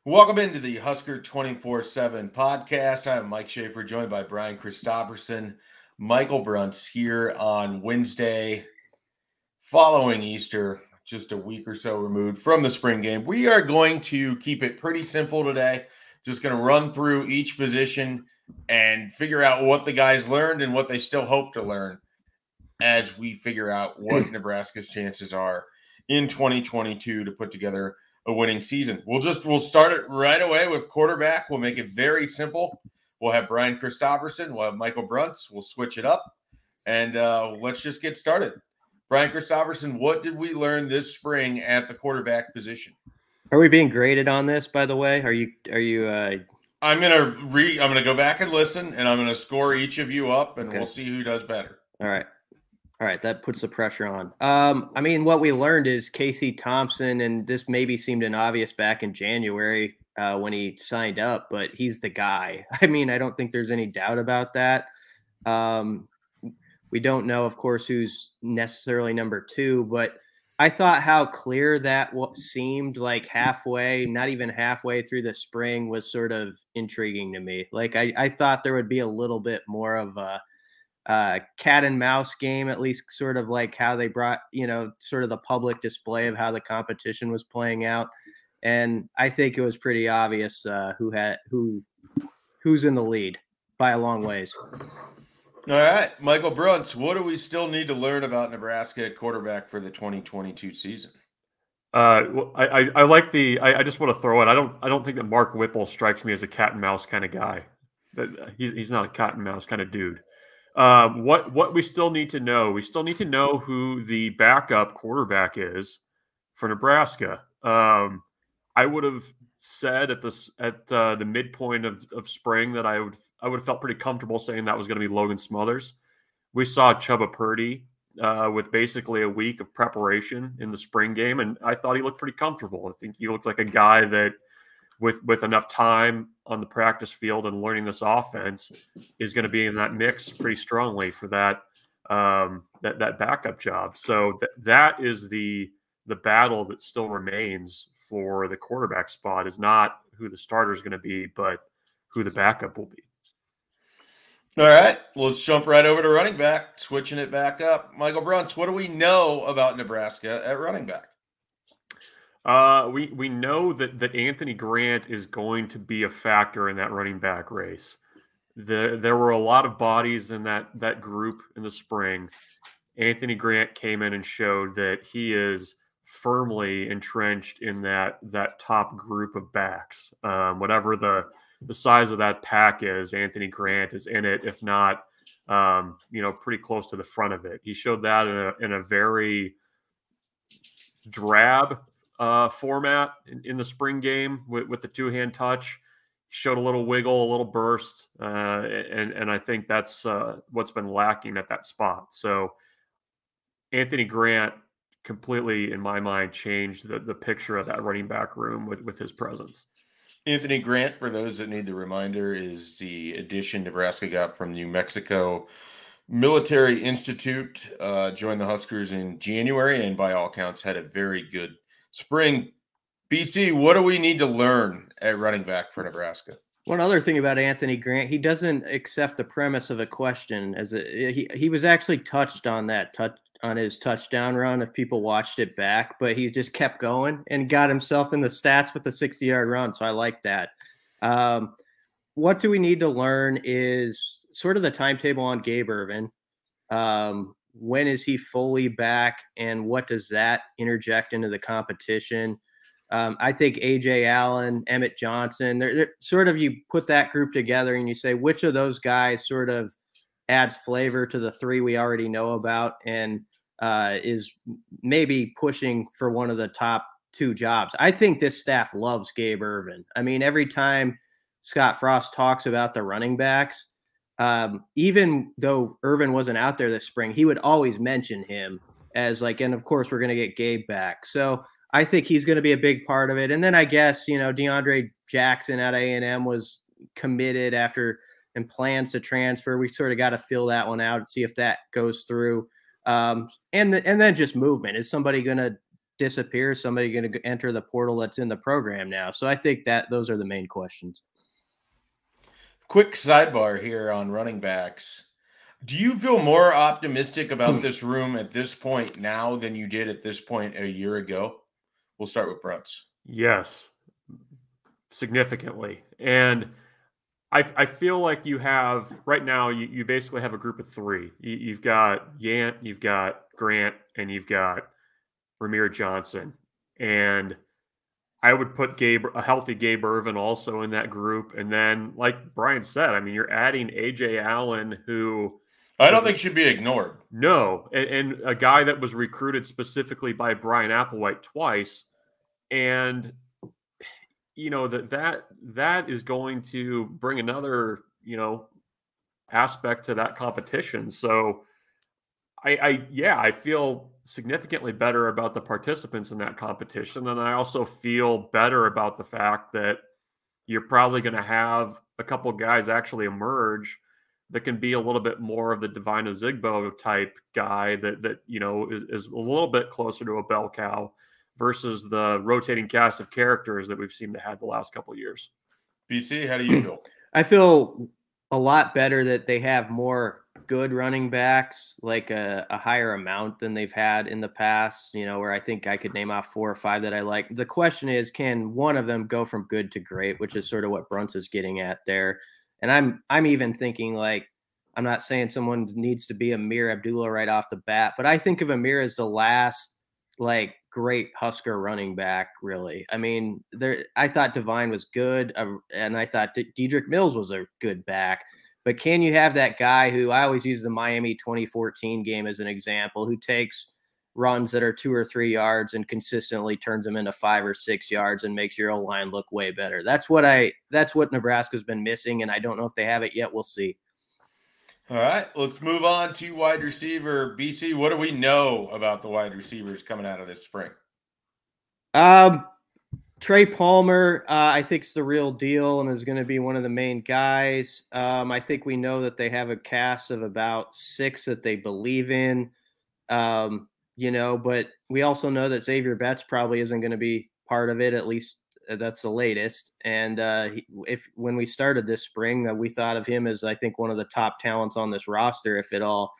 Welcome into the Husker247 Podcast. I'm Mike Schaefer, joined by Brian Christopherson. Michael Bruntz here on Wednesday, following Easter, just a week or so removed from the spring game. We are going to keep it pretty simple today. Just going to run through each position and figure out what the guys learned and what they still hope to learn as we figure out what Nebraska's chances are in 2022 to put together a winning season. We'll start it right away with quarterback. We'll make it very simple. We'll have Brian Christopherson. We'll have Michael Bruntz. We'll switch it up, and let's just get started. Brian Christopherson, what did we learn this spring at the quarterback position? Are we being graded on this, by the way? Are you I'm gonna go back and listen, and I'm gonna score each of you up, and we'll see who does better. All right, that puts the pressure on. I mean, what we learned is Casey Thompson, and this maybe seemed an obvious back in January when he signed up, but he's the guy. I mean, I don't think there's any doubt about that. We don't know, of course, who's necessarily number two, but I thought how clear that seemed like halfway, not even halfway through the spring, was sort of intriguing to me. Like I thought there would be a little bit more of a cat and mouse game, at least sort of like how they brought, sort of the public display of how the competition was playing out. And I think it was pretty obvious who's in the lead by a long ways. All right, Michael Bruntz, what do we still need to learn about Nebraska at quarterback for the 2022 season? Well, I like I just want to throw it. I don't think that Mark Whipple strikes me as a cat and mouse kind of guy. He's not a cat and mouse kind of dude. What we still need to know, who the backup quarterback is for Nebraska. I would have said at the midpoint of spring that I would have felt pretty comfortable saying that was going to be Logan Smothers. We saw Chubba Purdy with basically a week of preparation in the spring game, and I thought he looked pretty comfortable. I think he looked like a guy that with enough time on the practice field and learning this offense is going to be in that mix pretty strongly for that backup job. So that is the battle that still remains for the quarterback spot, is not who the starter is going to be, but who the backup will be. All right, let's jump right over to running back, switching it back up. Michael Bruntz, what do we know about Nebraska at running back? We know that Anthony Grant is going to be a factor in that running back race. There were a lot of bodies in that group in the spring. Anthony Grant came in and showed that he is firmly entrenched in that top group of backs. Whatever the size of that pack is, Anthony Grant is in it, if not, pretty close to the front of it. He showed that in a very drab format in the spring game with the two-hand touch. He showed a little wiggle, a little burst, and I think that's what's been lacking at that spot. So Anthony Grant completely, in my mind, changed the picture of that running back room with his presence. Anthony Grant, for those that need the reminder, is the addition Nebraska got from New Mexico Military Institute. Joined the Huskers in January, and by all accounts had a very good spring. BC, what do we need to learn at running back for Nebraska? One other thing about Anthony Grant, he doesn't accept the premise of a question. He was actually touched on on his touchdown run, if people watched it back, but he just kept going and got himself in the stats with the 60-yard run. So I like that. What do we need to learn is sort of the timetable on Gabe Ervin. When is he fully back, and what does that interject into the competition? I think A.J. Allen, Emmett Johnson, they're sort of, you put that group together and you say, which of those guys sort of adds flavor to the three we already know about and is maybe pushing for one of the top two jobs. I think this staff loves Gabe Ervin. I mean, every time Scott Frost talks about the running backs, even though Ervin wasn't out there this spring, he would always mention him as like, and of course we're going to get Gabe back. So I think he's going to be a big part of it. And then I guess, DeAndre Jackson at A&M was committed and plans to transfer. We sort of got to fill that one out and see if that goes through. And then just movement. Is somebody going to disappear? Somebody going to enter the portal that's in the program now? So I think that those are the main questions. Quick sidebar here on running backs. Do you feel more optimistic about this room at this point now than you did at this point a year ago? We'll start with Brutz. Yes, significantly. And I feel like you have right now, you basically have a group of three. You've got Yant, you've got Grant, and you've got Ramir Johnson. And I would put a healthy Gabe Irvin also in that group. And then, like Brian said, I mean, you're adding A.J. Allen, who I don't think should be ignored. No, and a guy that was recruited specifically by Brian Applewhite twice. And you know, that is going to bring another, you know, aspect to that competition. So I feel significantly better about the participants in that competition. And I also feel better about the fact that you're probably going to have a couple of guys actually emerge that can be a little bit more of the Divine Ozigbo type guy that you know, is a little bit closer to a bell cow versus the rotating cast of characters that we've seemed to have the last couple of years. BT, how do you feel? I feel a lot better that they have more good running backs, like a higher amount than they've had in the past, you know, where I think I could name off 4 or 5 that I like. The question is, can one of them go from good to great, which is sort of what Bruntz is getting at there. And I'm even thinking, like, I'm not saying someone needs to be Amir Abdullah right off the bat, but I think of Amir as the last, like, great Husker running back, really. I mean, I thought Divine was good, and I thought Dedrick Mills was a good back. But can you have that guy who, I always use the Miami 2014 game as an example, who takes runs that are 2 or 3 yards and consistently turns them into 5 or 6 yards and makes your O-line look way better? That's what Nebraska's been missing, and I don't know if they have it yet. We'll see. All right, let's move on to wide receiver. BC, what do we know about the wide receivers coming out of this spring? Trey Palmer, I think, is the real deal and is going to be one of the main guys. I think we know that they have a cast of about 6 that they believe in, you know, but we also know that Xavier Betts probably isn't going to be part of it, at least that's the latest. And when we started this spring, we thought of him as, I think, one of the top talents on this roster if it all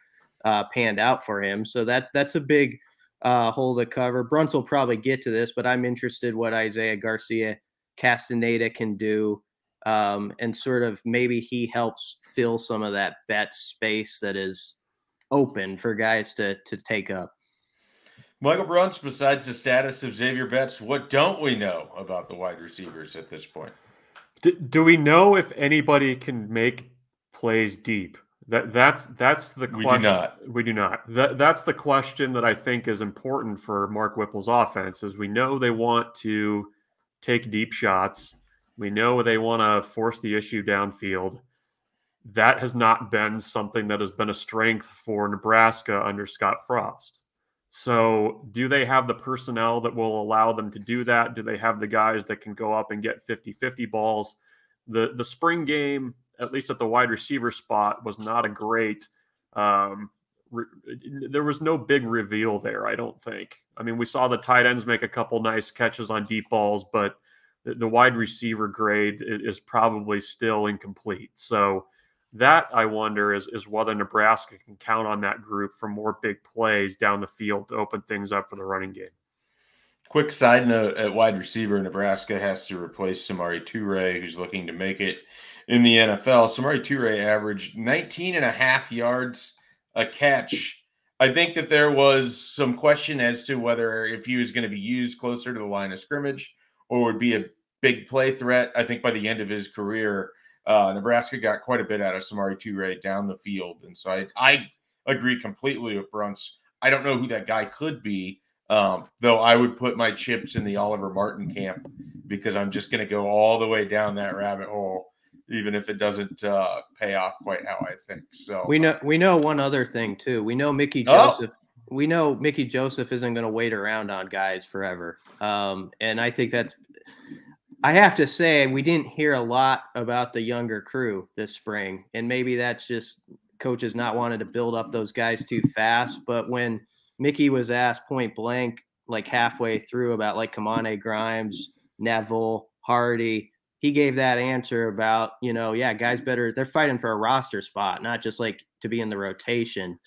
panned out for him. So that's a big hole to cover. Bruntz will probably get to this, but I'm interested what Isaiah Garcia Castaneda can do, and sort of maybe he helps fill some of that Betts space that is open for guys to take up. Michael Bruntz, besides the status of Xavier Betts, what don't we know about the wide receivers at this point? Do we know if anybody can make plays deep? That's the question. We do not. We do not. That's the question that I think is important for Mark Whipple's offense. Is we know they want to take deep shots. We know they want to force the issue downfield. That has not been something that has been a strength for Nebraska under Scott Frost. So do they have the personnel that will allow them to do that? Do they have the guys that can go up and get 50-50 balls? The spring game, at least at the wide receiver spot, was not a great there was no big reveal there, I don't think. I mean, we saw the tight ends make a couple nice catches on deep balls, but the wide receiver grade is probably still incomplete. So that, I wonder, is whether Nebraska can count on that group for more big plays down the field to open things up for the running game. Quick side note, at wide receiver, Nebraska has to replace Simari Toure, who's looking to make it in the NFL. Simari Toure averaged 19.5 yards a catch. I think that there was some question as to whether if he was going to be used closer to the line of scrimmage or would be a big play threat. I think by the end of his career, Nebraska got quite a bit out of Simari Toure down the field. And so I agree completely with Bruntz. I don't know who that guy could be, though I would put my chips in the Oliver Martin camp because I'm just going to go all the way down that rabbit hole, even if it doesn't pay off quite how I think. So we know one other thing too. We know Mickey Joseph. We know Mickey Joseph isn't going to wait around on guys forever. And I think I have to say, we didn't hear a lot about the younger crew this spring, and maybe that's just coaches not wanting to build up those guys too fast. But when Mickey was asked point blank, like halfway through about like Kamane Grimes, Neville, Hardy, he gave that answer about, guys they're fighting for a roster spot, not just like to be in the rotation.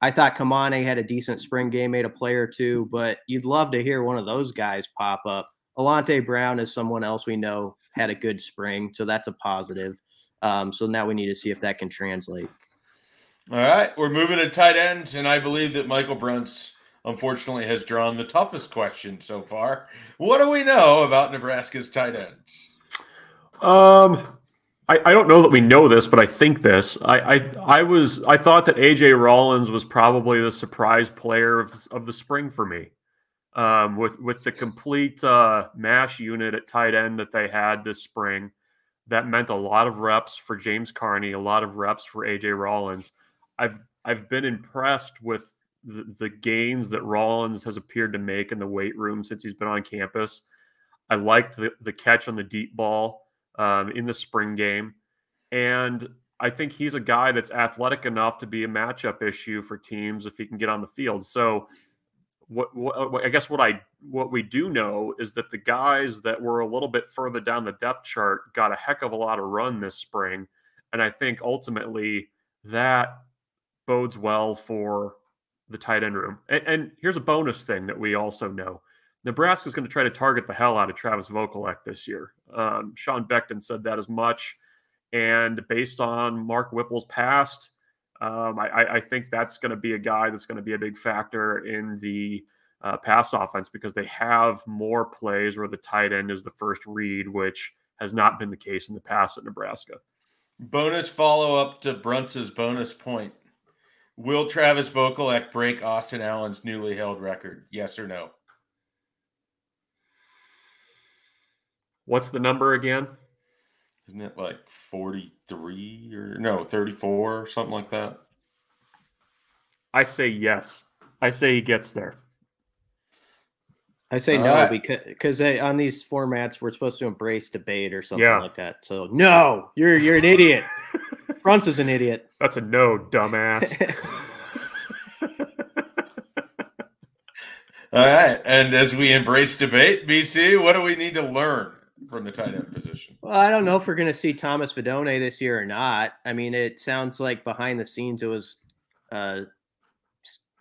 I thought Kamane had a decent spring game, made a play or two, but you'd love to hear one of those guys pop up. Alante Brown is someone else we know had a good spring, so that's a positive. So now we need to see if that can translate. All right, we're moving to tight ends, and I believe that Michael Bruntz, unfortunately, has drawn the toughest question so far. What do we know about Nebraska's tight ends? I don't know that we know this, but I think this. I thought that AJ Rollins was probably the surprise player of the spring for me. With the complete MASH unit at tight end that they had this spring, that meant a lot of reps for James Carney, a lot of reps for AJ Rollins. I've been impressed with the gains that Rollins has appeared to make in the weight room since he's been on campus. I liked the catch on the deep ball in the spring game. And I think he's a guy that's athletic enough to be a matchup issue for teams if he can get on the field. So I guess what we do know is that the guys that were a little bit further down the depth chart got a heck of a lot of run this spring. And I think ultimately that bodes well for the tight end room. And here's a bonus thing that we also know. Nebraska is going to try to target the hell out of Travis Vokalek this year. Sean Beckton said that as much. And based on Mark Whipple's past, I think that's going to be a guy that's going to be a big factor in the pass offense because they have more plays where the tight end is the first read, which has not been the case in the past at Nebraska. Bonus follow-up to Bruntz's bonus point. Will Travis Vokalek break Austin Allen's newly held record? Yes or no? What's the number again? Isn't it like 43 or no, 34 or something like that? I say yes. I say he gets there. I say no because on these formats we're supposed to embrace debate or something like that. So no, you're an idiot. Bruntz is an idiot. That's a no, dumbass. All right, and as we embrace debate, BC, what do we need to learn from the tight end position? Well, I don't know if we're going to see Thomas Fidone this year or not. I mean, it sounds like behind the scenes it was a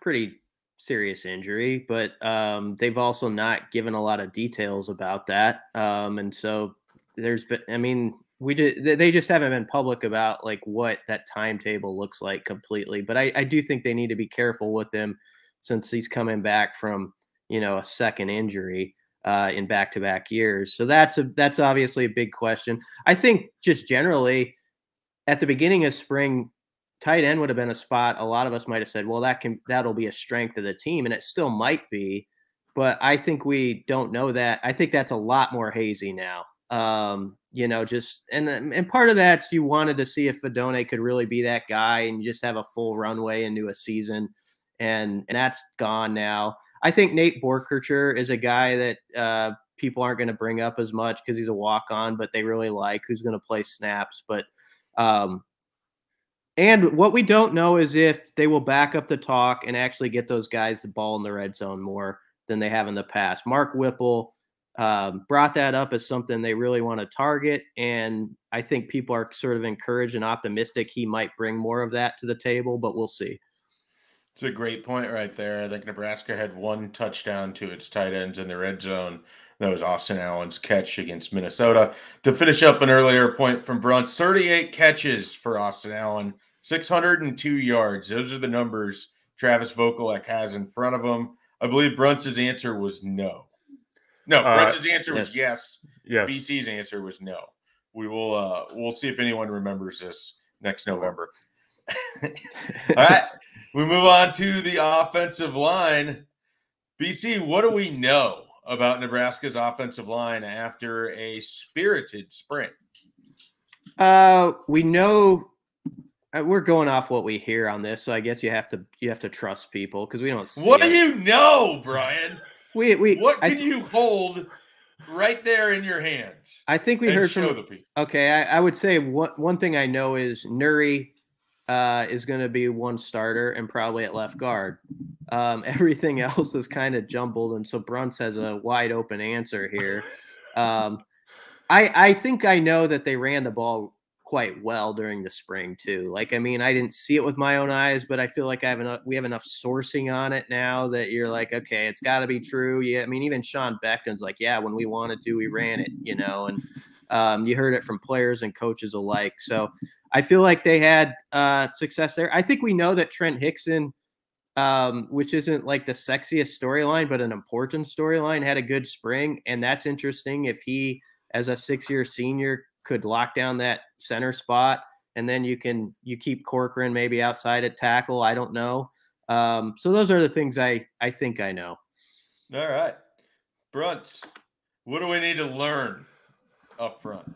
pretty serious injury, but they've also not given a lot of details about that. And so there's been, I mean, they just haven't been public about like what that timetable looks like completely. But I do think they need to be careful with him since he's coming back from, a second injury in back-to-back years. So that's obviously a big question. I think just generally at the beginning of spring, tight end would have been a spot a lot of us might have said, well, that'll be a strength of the team, and it still might be, but I think we don't know that. I think that's a lot more hazy now. And part of that's you wanted to see if Fidone could really be that guy and just have a full runway into a season, and that's gone now. I think Nate Borkercher is a guy that people aren't going to bring up as much because he's a walk-on, but they really like who's going to play snaps. But and what we don't know is if they will back up the talk and actually get those guys the ball in the red zone more than they have in the past. Mark Whipple brought that up as something they really want to target, and I think people are sort of encouraged and optimistic he might bring more of that to the table, but we'll see. It's a great point right there. I think Nebraska had one touchdown to its tight ends in the red zone. That was Austin Allen's catch against Minnesota. To finish up an earlier point from Bruntz, 38 catches for Austin Allen, 602 yards. Those are the numbers Travis Vokalek has in front of him. I believe Bruntz's answer was no. No, Bruntz's answer was yes. Yes. BC's answer was no. We'll see if anyone remembers this next November. All right. We move on to the offensive line. BC, what do we know about Nebraska's offensive line after a spirited spring? We know we're going off what we hear on this, so I guess you have to trust people because we don't see What do you know, Brian? What can you hold right there in your hands? I think we heard from the people. Okay, I would say one thing I know is Nuri is going to be one starter and probably at left guard. Everything else is kind of jumbled, and so Bruntz has a wide open answer here. I think I know that they ran the ball quite well during the spring too. Like, I mean, I didn't see it with my own eyes, but I feel like we have enough sourcing on it now that you're like, okay, it's got to be true. Yeah, I mean, even Sean Beckton's like, yeah, when we wanted to, we ran it, you know, and you heard it from players and coaches alike. So I feel like they had success there. I think we know that Trent Hickson, which isn't like the sexiest storyline, but an important storyline, had a good spring, and that's interesting. If he, as a 6-year senior, could lock down that center spot, and then you keep Corcoran maybe outside at tackle. I don't know. So those are the things I think I know. All right. Bruntz, what do we need to learn up front?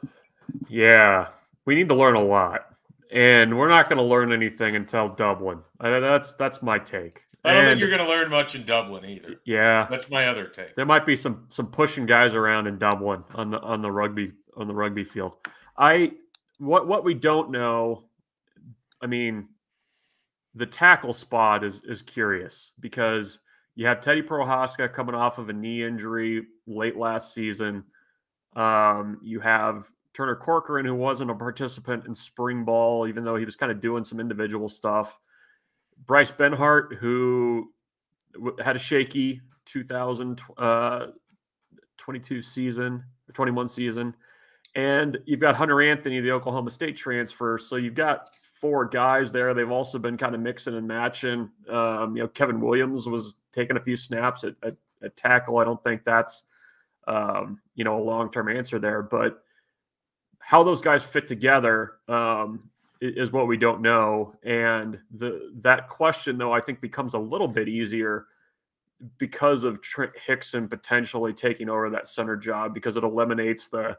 Yeah, we need to learn a lot. And we're not going to learn anything until Dublin. That's my take. I don't think you're going to learn much in Dublin either. Yeah, that's my other take. There might be some pushing guys around in Dublin on the rugby field. What we don't know, I mean, the tackle spot is curious because you have Teddy Prohaska coming off of a knee injury late last season. You have Turner Corcoran, who wasn't a participant in spring ball, even though he was kind of doing some individual stuff. Bryce Benhart, who had a shaky 2022 season, 21 season. And you've got Hunter Anthony, the Oklahoma State transfer. So you've got 4 guys there. They've also been kind of mixing and matching. Kevin Williams was taking a few snaps at tackle. I don't think that's, a long-term answer there. But how those guys fit together is what we don't know. And that question, though, I think becomes a little bit easier because of Trent Hickson potentially taking over that center job, because it eliminates the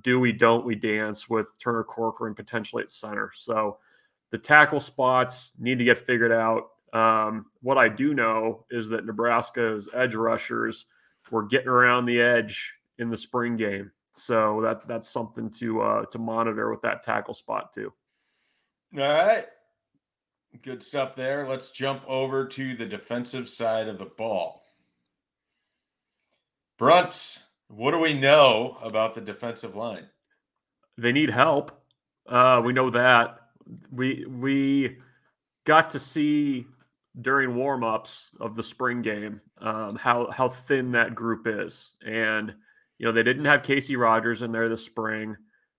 do we, don't we dance with Turner Corcoran potentially at center. So the tackle spots need to get figured out. What I do know is that Nebraska's edge rushers were getting around the edge in the spring game. So that's something to monitor with that tackle spot too. All right. Good stuff there. Let's jump over to the defensive side of the ball. Bruntz, what do we know about the defensive line? They need help. We know that. We got to see during warm-ups of the spring game how thin that group is. And, they didn't have Casey Rogers in there this spring.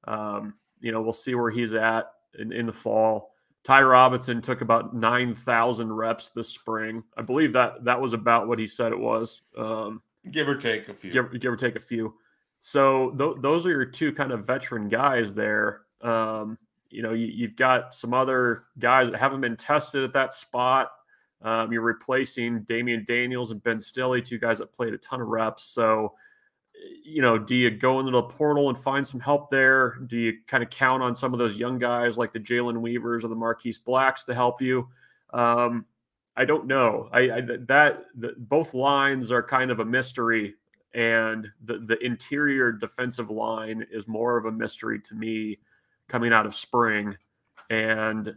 We'll see where he's at in the fall. Ty Robinson took about 9,000 reps this spring. I believe that was about what he said it was. Give or take a few. Give or take a few. So those are your 2 kind of veteran guys there. You've got some other guys that haven't been tested at that spot. You're replacing Damian Daniels and Ben Stilley, 2 guys that played a ton of reps. So, do you go into the portal and find some help there? Do you kind of count on some of those young guys like the Jalen Weavers or the Marquise Blacks to help you? I don't know. Both lines are kind of a mystery, and the interior defensive line is more of a mystery to me coming out of spring. And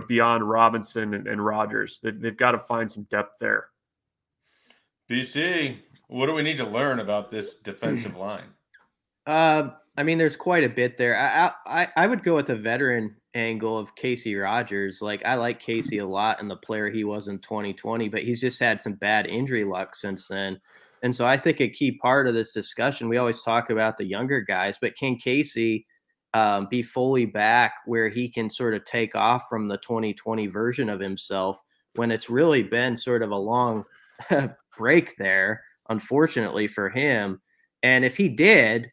beyond Robinson and Rogers, they've got to find some depth there. BC, what do we need to learn about this defensive line? There's quite a bit there. I would go with a veteran angle of Casey Rogers. Like, I like Casey a lot and the player he was in 2020, but he's just had some bad injury luck since then. And so I think a key part of this discussion, we always talk about the younger guys, but can Casey be fully back where he can sort of take off from the 2020 version of himself when it's really been sort of a long break there, unfortunately for him? And if he did,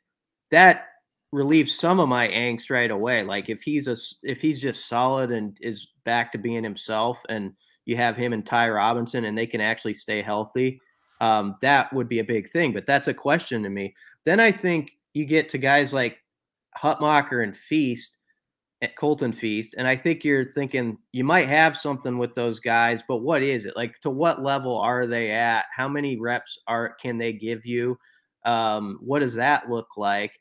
that relieves some of my angst right away. Like, if he's just solid and is back to being himself, and you have him and Ty Robinson and they can actually stay healthy, that would be a big thing. But that's a question to me. Then I think you get to guys like Hutmacher and Colton Feast, and I think you're thinking you might have something with those guys, but what is it? Like, to what level are they at? How many reps can they give you? What does that look like?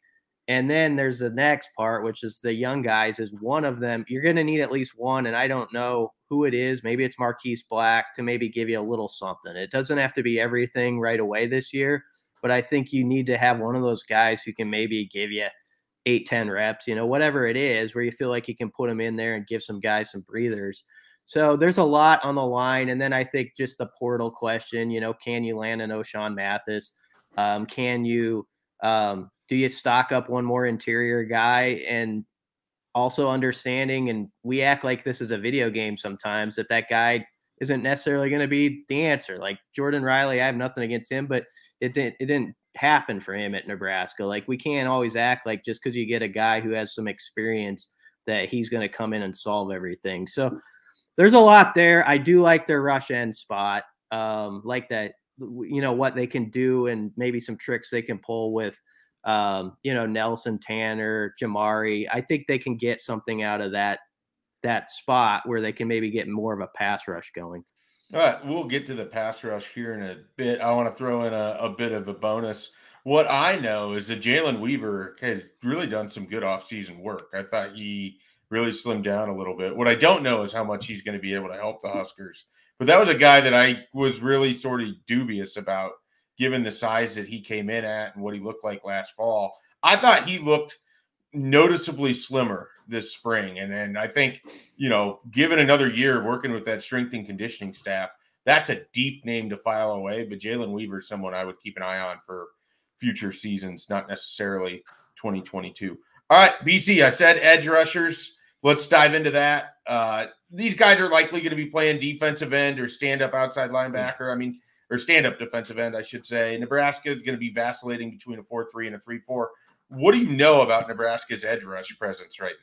And then there's the next part, which is the young guys. Is one of them, you're going to need at least one, and I don't know who it is. Maybe it's Marquise Black to maybe give you a little something. It doesn't have to be everything right away this year, but I think you need to have one of those guys who can maybe give you 8-10 reps, whatever it is, where you feel like you can put them in there and give some guys some breathers. So there's a lot on the line. And then I think just the portal question, can you land an O'Shawn Mathis? Can you do you stock up one more interior guy? And also understanding, and we act like this is a video game sometimes, that guy isn't necessarily going to be the answer. Like Jordan Riley, I have nothing against him, but it didn't happen for him at Nebraska. Like we can't always act like just because you get a guy who has some experience that he's going to come in and solve everything. So there's a lot there. I do like their rush end spot. Like that, what they can do and maybe some tricks they can pull with, Nelson, Tanner, Jamari. I think they can get something out of that spot where they can maybe get more of a pass rush going. All right, we'll get to the pass rush here in a bit. I want to throw in a bit of a bonus. What I know is that Jalen Weaver has really done some good offseason work. I thought he really slimmed down a little bit. What I don't know is how much he's going to be able to help the Huskers. But that was a guy that I was really sort of dubious about, given the size that he came in at and what he looked like last fall. I thought he looked noticeably slimmer this spring. And I think, given another year working with that strength and conditioning staff, that's a deep name to file away. But Jalen Weaver is someone I would keep an eye on for future seasons, not necessarily 2022. All right, BC, I said edge rushers. Let's dive into that. These guys are likely going to be playing defensive end or stand-up outside linebacker. Or stand-up defensive end, I should say. Nebraska is going to be vacillating between a 4-3 and a 3-4. What do you know about Nebraska's edge rush presence right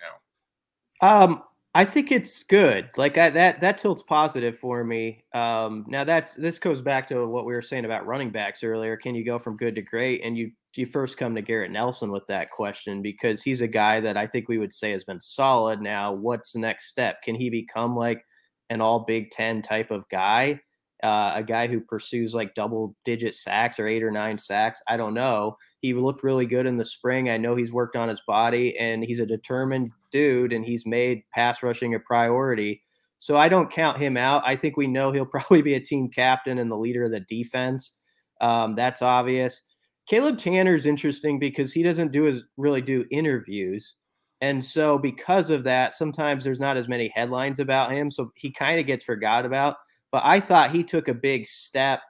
now? I think it's good. Like that tilts positive for me. Now this goes back to what we were saying about running backs earlier. Can you go from good to great? And you first come to Garrett Nelson with that question, because he's a guy that I think we would say has been solid. Now, what's the next step? Can he become like an all Big Ten type of guy? A guy who pursues like double-digit sacks or 8 or 9 sacks. I don't know. He looked really good in the spring. I know he's worked on his body, and he's a determined dude, and he's made pass rushing a priority. So I don't count him out. I think we know he'll probably be a team captain and the leader of the defense. That's obvious. Caleb Tanner's interesting because he doesn't really do interviews. And so because of that, sometimes there's not as many headlines about him. So he kind of gets forgot about. But I thought he took a big step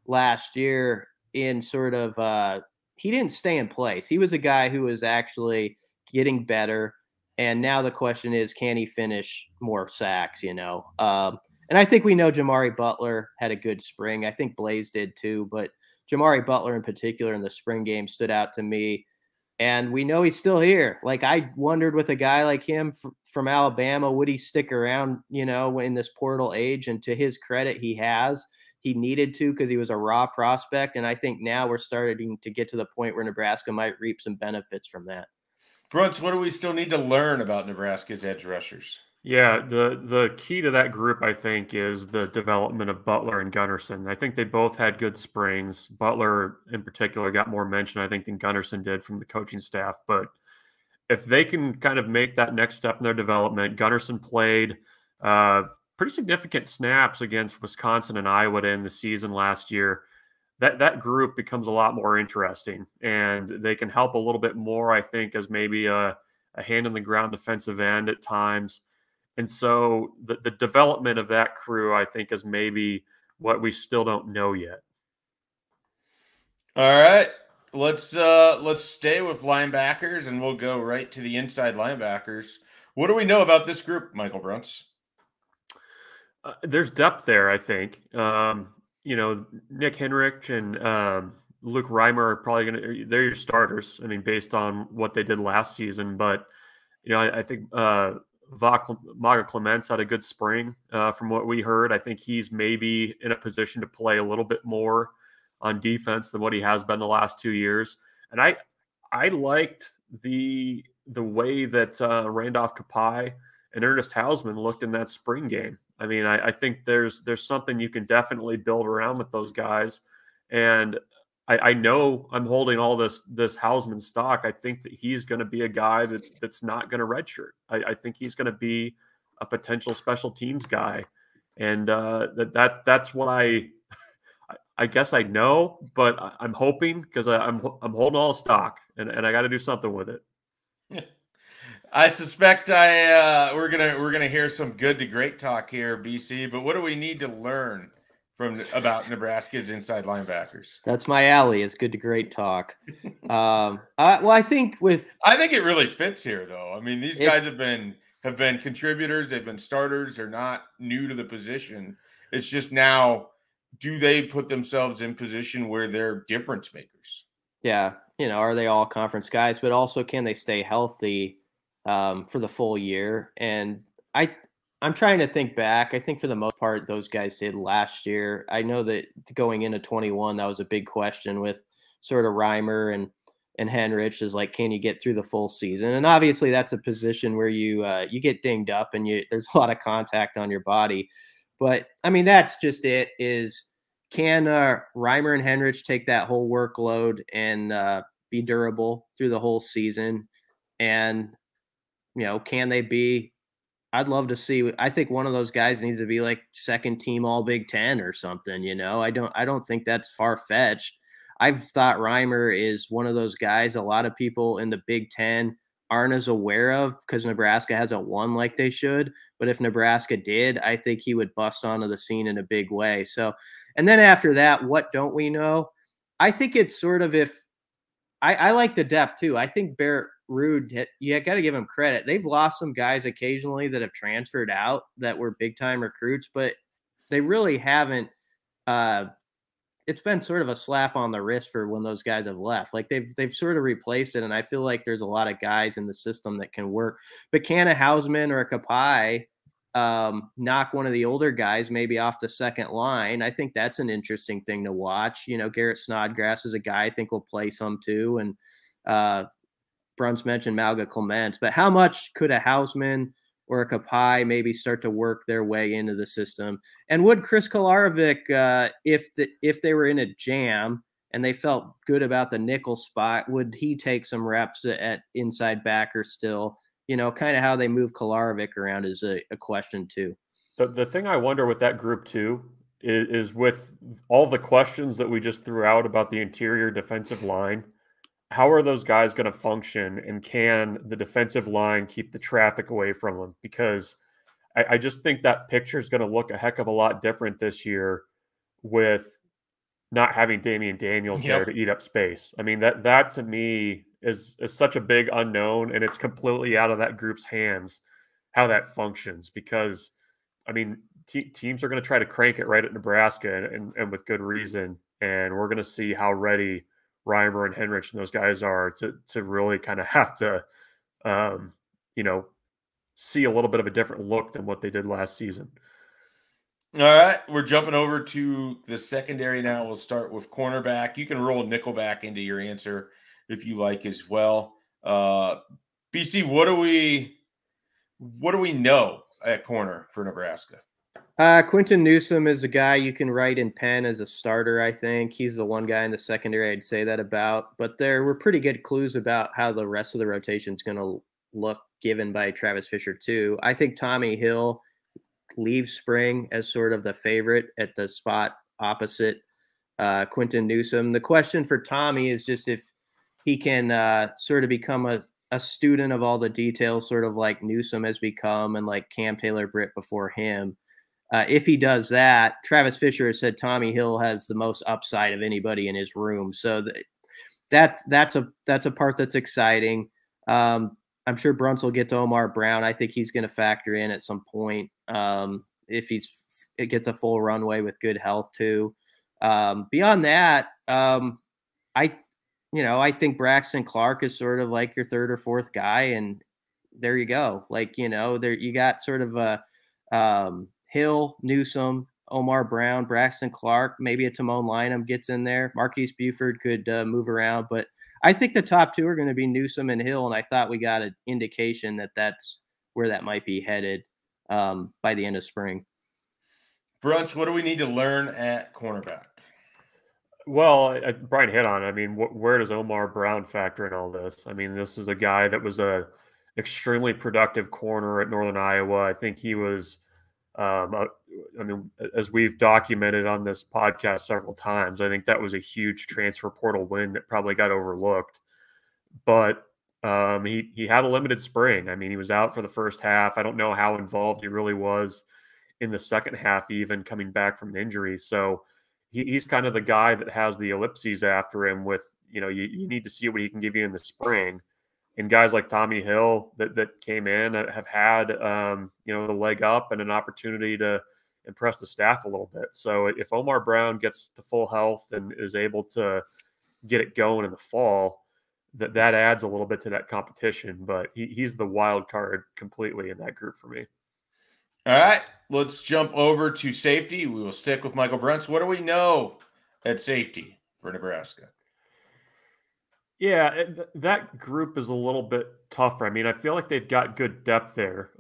last year in sort of he didn't stay in place. He was a guy who was actually getting better. And now the question is, can he finish more sacks, And I think we know Jamari Butler had a good spring. I think Blaze did too. But Jamari Butler in particular in the spring game stood out to me. And we know he's still here. Like I wondered with a guy like him from Alabama, would he stick around, in this portal age? And to his credit, he has. He needed to because he was a raw prospect. And I think now we're starting to get to the point where Nebraska might reap some benefits from that. Brunts, what do we still need to learn about Nebraska's edge rushers? Yeah, the key to that group, I think, is the development of Butler and Gunnarsson. I think they both had good springs. Butler, in particular, got more mention, I think, than Gunnarsson did from the coaching staff. But if they can kind of make that next step in their development, Gunnarsson played pretty significant snaps against Wisconsin and Iowa to end the season last year. That group becomes a lot more interesting, and they can help a little bit more, I think, as maybe a hand on the ground defensive end at times. And so the development of that crew, I think, is maybe what we still don't know yet. All right, let's stay with linebackers, and we'll go right to the inside linebackers. What do we know about this group, Michael Brunts? There's depth there, I think. Nick Henrich and Luke Reimer are probably they're your starters. Based on what they did last season. But, I think Maga Clements had a good spring from what we heard. I think he's maybe in a position to play a little bit more on defense than what he has been the last 2 years. And I liked the way that Randolph Kapai and Ernest Hausman looked in that spring game. I think there's something you can definitely build around with those guys. And I know I'm holding all this Hausman stock. I think that he's going to be a guy that's not going to redshirt. I think he's going to be a potential special teams guy, and that's what I guess I know, but I'm hoping because I'm holding all stock, and I got to do something with it. I suspect we're gonna hear some good to great talk here, BC. But what do we need to learn about Nebraska's inside linebackers? That's my alley. It's good to great talk. Well, I think it really fits here, though. I mean, these guys have been contributors. They've been starters. They're not new to the position. It's just now, do they put themselves in position where they're difference makers? Yeah, are they all conference guys? But also, can they stay healthy for the full year? And I'm trying to think back. I think for the most part, those guys did last year. I know that going into 21, that was a big question with sort of Reimer and Henrich is like, can you get through the full season? And obviously that's a position where you get dinged up and there's a lot of contact on your body. But I mean, that's just it is, can Reimer and Henrich take that whole workload and be durable through the whole season? And, can they be, I'd love to see, I think one of those guys needs to be like second team all Big Ten or something, I don't think that's far fetched. I've thought Reimer is one of those guys a lot of people in the Big Ten aren't as aware of because Nebraska hasn't won like they should. But if Nebraska did, I think he would bust onto the scene in a big way. So, and then after that, what don't we know? I think it's sort of I like the depth too. I think Barrett Ruud, you got to give him credit. They've lost some guys occasionally that have transferred out that were big time recruits, but they really haven't. It's been sort of a slap on the wrist for when those guys have left. Like they've sort of replaced it, and I feel like there's a lot of guys in the system that can work. But can a Hausman or a Kapai knock one of the older guys maybe off the second line? I think that's an interesting thing to watch. Garrett Snodgrass is a guy I think will play some too, and Bruns mentioned Malga Clements. But how much could a Hausman or a Kapai maybe start to work their way into the system? And would Chris Kolarevic, if they were in a jam and they felt good about the nickel spot, would he take some reps at inside backer still? Kind of how they move Kolarevic around is a question too. The thing I wonder with that group too is with all the questions that we just threw out about the interior defensive line, how are those guys going to function, and can the defensive line keep the traffic away from them? Because I just think that picture is going to look a heck of a lot different this year with not having Damian Daniels there to eat up space. I mean, that to me is such a big unknown, and it's completely out of that group's hands how that functions. Because, I mean, teams are going to try to crank it right at Nebraska, and with good reason. And we're going to see how ready Reimer and Henrich and those guys are to really kind of have to, see a little bit of a different look than what they did last season. All right, we're jumping over to the secondary now. We'll start with cornerback. You can roll nickelback into your answer if you like as well. BC, what do we know at corner for Nebraska? Quinton Newsome is a guy you can write in pen as a starter, I think. He's the one guy in the secondary I'd say that about. But there were pretty good clues about how the rest of the rotation is going to look given by Travis Fisher, too. I think Tommy Hill leaves spring as sort of the favorite at the spot opposite Quinton Newsome. The question for Tommy is just if he can sort of become a student of all the details, sort of like Newsome has become and like Cam Taylor-Britt before him. If he does that, Travis Fisher has said Tommy Hill has the most upside of anybody in his room. So that's a part that's exciting. I'm sure Bruns will get to Omar Brown. I think he's going to factor in at some point if it gets a full runway with good health too. Beyond that, I think Braxton Clark is sort of like your third or fourth guy, and there you go. Like, there you got sort of a Hill, Newsome, Omar Brown, Braxton Clark, maybe a Timon Lynam gets in there. Marquise Buford could move around, but I think the top two are going to be Newsome and Hill, and I thought we got an indication that that's where that might be headed by the end of spring. Bruns, what do we need to learn at cornerback? Brian hit on it. I mean, where does Omar Brown factor in all this? I mean, this is a guy that was a extremely productive corner at Northern Iowa. I think he was, I mean, as we've documented on this podcast several times, I think that was a huge transfer portal win that probably got overlooked. But he had a limited spring. I mean, he was out for the first half. I don't know how involved he really was in the second half, even coming back from an injury. So he's kind of the guy that has the ellipses after him with, you need to see what he can give you in the spring. And guys like Tommy Hill that came in have had, the leg up and an opportunity to impress the staff a little bit. So if Omar Brown gets to full health and is able to get it going in the fall, that adds a little bit to that competition. But he's the wild card completely in that group for me. All right, let's jump over to safety. We will stick with Michael Bruntz. What do we know at safety for Nebraska? Yeah, that group is a little bit tougher. I mean, I feel like they've got good depth there,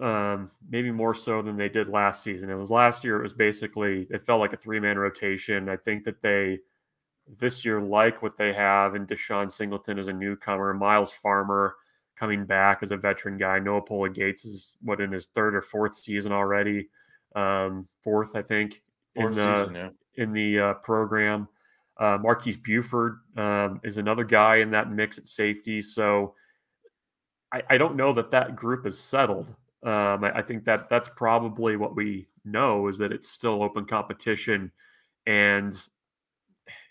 maybe more so than they did last season. Last year, it was basically, it felt like a three-man rotation. I think that they, this year, like what they have in Deshaun Singleton as a newcomer, Miles Farmer coming back as a veteran guy. Noah Pola Gates is in his third or fourth season already. Fourth, I think, in the program. Marquise Buford is another guy in that mix at safety. So I don't know that group is settled. I think that's probably what we know, is that it's still open competition. And,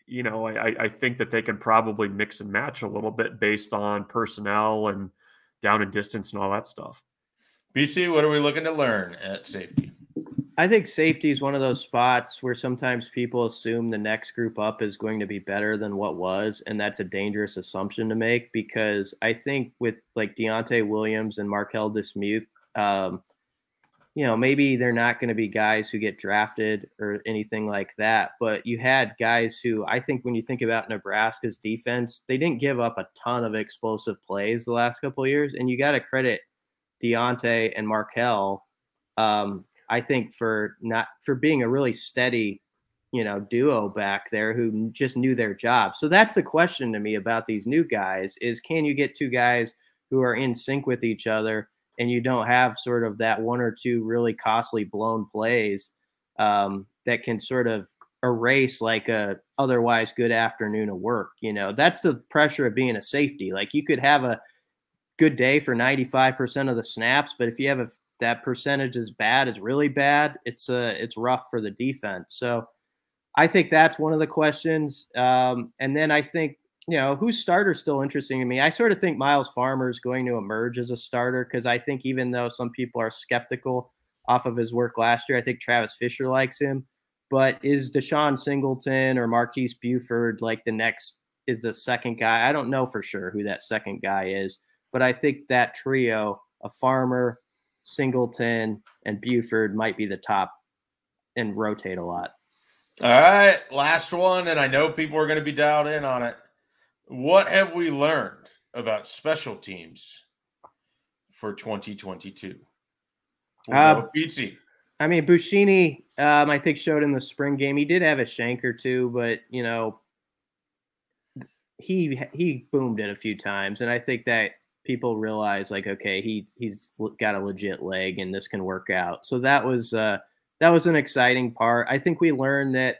I think that they can probably mix and match a little bit based on personnel and down and distance and all that stuff. BC, what are we looking to learn at safety? I think safety is one of those spots where sometimes people assume the next group up is going to be better than what was, and that's a dangerous assumption to make, because I think with like Deontay Williams and Markel Dismuke, maybe they're not going to be guys who get drafted or anything like that, but you had guys who, I think when you think about Nebraska's defense, they didn't give up a ton of explosive plays the last couple of years, and you got to credit Deontay and Markel, I think for being a really steady, duo back there who just knew their job. So that's the question to me about these new guys is, can you get two guys who are in sync with each other and you don't have sort of that one or two really costly blown plays that can sort of erase like a otherwise good afternoon of work. That's the pressure of being a safety. Like you could have a good day for 95% of the snaps, but if you have that percentage is bad, is really bad, it's rough for the defense. So I think that's one of the questions. And then I think, whose starter is still interesting to me. I sort of think Miles Farmer is going to emerge as a starter, because I think even though some people are skeptical off of his work last year, I think Travis Fisher likes him. But is Deshaun Singleton or Marquise Buford like is the second guy? I don't know for sure who that second guy is, but I think that trio of Farmer, Singleton, and Buford might be the top and rotate a lot. All right, last one, and I know people are going to be dialed in on it. What have we learned about special teams for 2022? Pizzi. I mean, Buschini, I think showed in the spring game. He did have a shank or two, but he boomed it a few times, and I think that people realize like, okay, he's got a legit leg and this can work out. So that was an exciting part. I think we learned that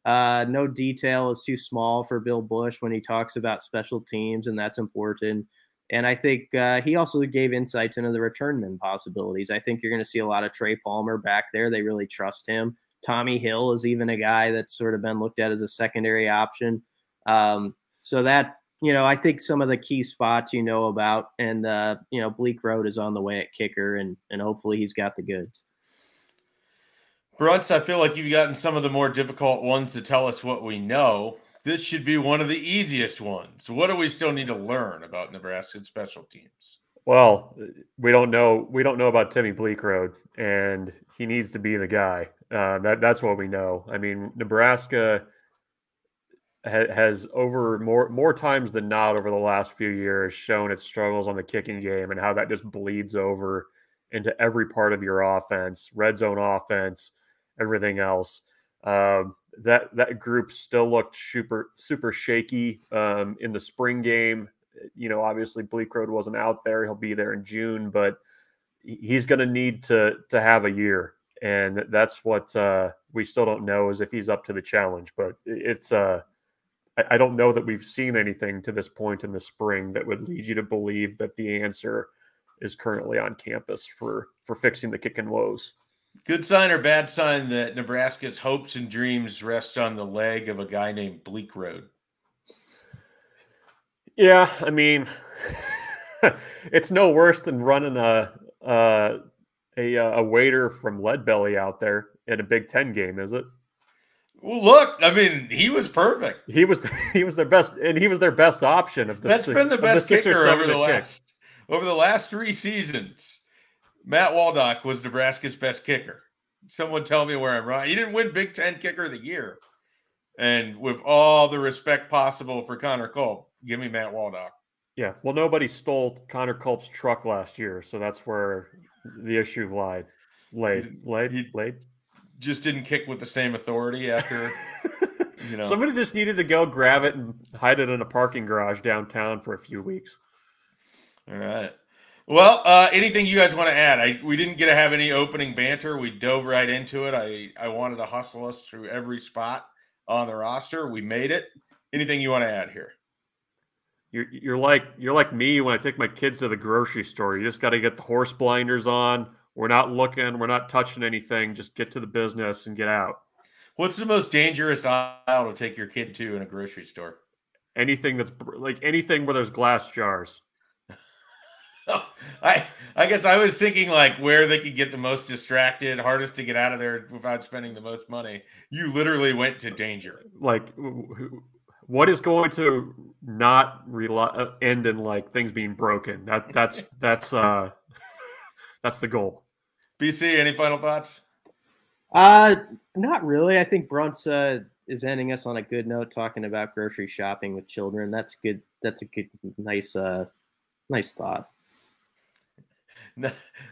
no detail is too small for Bill Busch when he talks about special teams, and that's important. And I think he also gave insights into the returnman possibilities. I think you're going to see a lot of Trey Palmer back there. They really trust him. Tommy Hill is even a guy that's sort of been looked at as a secondary option. So that, I think some of the key spots about, and Bleak Road is on the way at kicker, and hopefully he's got the goods. Bruntz, I feel like you've gotten some of the more difficult ones to tell us what we know. This should be one of the easiest ones. What do we still need to learn about Nebraska special teams? Well, we don't know about Timmy Bleak Road, and he needs to be the guy. That's what we know. I mean, Nebraska has over more times than not over the last few years shown its struggles on the kicking game and how that just bleeds over into every part of your offense, red zone offense, everything else. that group still looked super shaky in the spring game. Obviously Bleak Road wasn't out there. He'll be there in June, but he's going to need to have a year. And that's what we still don't know, is if he's up to the challenge. But it's I don't know that we've seen anything to this point in the spring that would lead you to believe that the answer is currently on campus for fixing the kicking woes. Good sign or bad sign that Nebraska's hopes and dreams rest on the leg of a guy named Bleak Road? Yeah, I mean, it's no worse than running a waiter from Leadbelly out there in a Big Ten game, is it? Well, look, I mean, he was perfect. He was their best, and he was their best option of the. That's been the best kicker over the last 3 seasons. Matt Waldock was Nebraska's best kicker. Someone tell me where I'm wrong. He didn't win Big Ten Kicker of the Year. And with all the respect possible for Connor Culp, give me Matt Waldock. Yeah, well, nobody stole Connor Culp's truck last year, so that's where the issue laid. Just didn't kick with the same authority after, Somebody just needed to go grab it and hide it in a parking garage downtown for a few weeks. All right. Well, anything you guys want to add? We didn't get to have any opening banter. We dove right into it. I wanted to hustle us through every spot on the roster. We made it. Anything you want to add here? You're like me when I take my kids to the grocery store. You just got to get the horse blinders on. We're not looking. We're not touching anything. Just get to the business and get out. What's the most dangerous aisle to take your kid to in a grocery store? Anything anything where there's glass jars. I guess I was thinking like where they could get the most distracted, hardest to get out of there without spending the most money. You literally went to danger. Like, what is going to not end in like things being broken? That's the goal. BC, any final thoughts? Not really. I think Brunt's is ending us on a good note, talking about grocery shopping with children. That's good. That's a good, nice thought.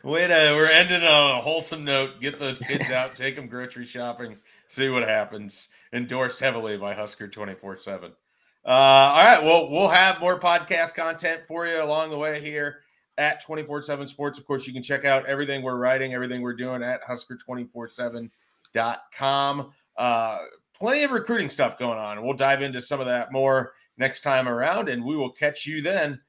We're ending on a wholesome note. Get those kids out, take them grocery shopping, see what happens. Endorsed heavily by Husker247. All right, well, we'll have more podcast content for you along the way here at 247 Sports. Of course, you can check out everything we're writing, everything we're doing at Husker247.com. Plenty of recruiting stuff going on, and we'll dive into some of that more next time around, and we will catch you then